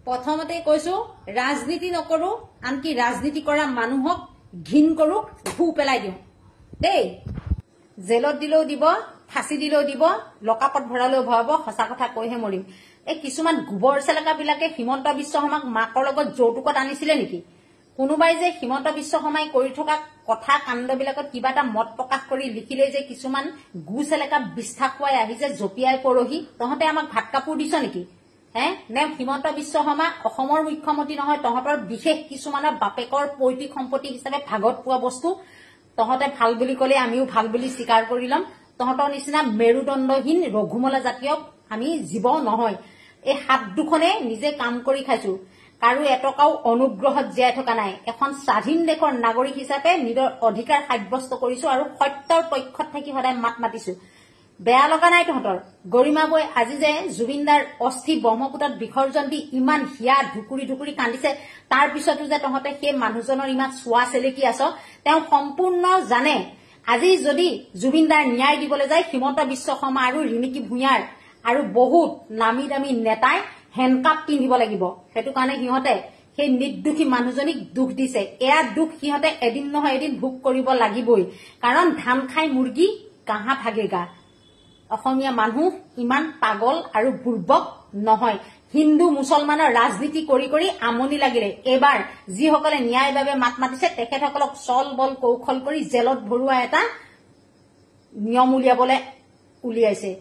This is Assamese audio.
প্ৰথমতে কৈছো ৰাজনীতি নকৰো, আনকি ৰাজনীতি কৰা মানুহক ঘিন কৰো, ভু পেলাই দিওঁ দেই। জেলত দিলেও দিব, ফাঁচি দিলেও দিব, লকাপত ভৰালেও ভৰাব, সঁচা কথা কৈহে মৰিম। এই কিছুমান গোবৰ চেলেকা বিলাকে হিমন্ত বিশ্ব শৰ্মাক মাকৰ লগত যৌতুকত আনিছিলে নেকি? কোনোবাই যে হিমন্ত বিশ্ব শৰ্মাই কৰি থকা কথা কাণ্ডবিলাকত কিবা এটা মত প্ৰকাশ কৰি লিখিলে যে কিছুমান গু চেলেকা বিষ্ঠা খুৱাই আহি যে জপিয়াই পৰহি, তহঁতে আমাক ভাত কাপোৰ দিছ নেকি? নে হিমন্ত বিশ্ব শৰ্মা অসমৰ মুখ্যমন্ত্ৰী নহয়, তহঁতৰ বিশেষ কিছুমানৰ বাপেকৰ পৈতৃক সম্পত্তি হিচাপে ভাগত পোৱা বস্তু তহঁতে ভাল বুলি কলে আমিও ভাল বুলি স্বীকাৰ কৰি লম। তহঁতৰ নিচিনা মেৰুদণ্ডহীন ৰঘুমলা জাতীয় আমি জীৱ নহয়। এই হাত দুখনে নিজে কাম কৰি খাইছো, কাৰো এটকাও অনুগ্ৰহত জীয়াই থকা নাই। এখন স্বাধীন দেশৰ নাগৰিক হিচাপে নিজৰ অধিকাৰ সাব্যস্ত কৰিছো আৰু সত্যৰ পক্ষত থাকি সদায় মাত মাতিছো। বেয়া লগা নাই তহঁতৰ? গৰিমা বৈ আজি যে জুবিনদাৰ অস্থি ব্ৰহ্মপুত্ৰত বিসৰ্জন দি ইমান হিয়া ঢুকুৰি ঢুকুৰি কান্দিছে, তাৰ পিছতো যে তহঁতে সেই মানুহজনৰ ইমান চোৱা চেলেকি আছ, তেওঁ সম্পূৰ্ণ জানে আজি যদি জুবিনদাৰ ন্যায় দিবলৈ যায় হিমন্ত বিশ্ব শৰ্মা আৰু ৰিণিকী ভূঞাৰ আৰু বহুত নামী দামী নেতাই হেণ্ডকাপ পিন্ধিব লাগিব। সেইটো কাৰণে সিহঁতে সেই নিৰ্দোষী মানুহজনীক দুখ দিছে। এয়া দুখ সিহঁতে এদিন নহয় এদিন ভোগ কৰিব লাগিবই, কাৰণ ধান খাই মুৰ্গী কাহা ভাগেগা। অসমীয়া মানুহ ইমান পাগল আৰু বুৰ্বক নহয়। হিন্দু মুছলমানৰ ৰাজনীতি কৰি কৰি আমনি লাগিলে এইবাৰ যিসকলে ন্যায়ৰ বাবে মাত মাতিছে তেখেতসকলক চল বল কৌশল কৰি জেলত ভৰোৱা এটা নিয়ম উলিয়াইছে।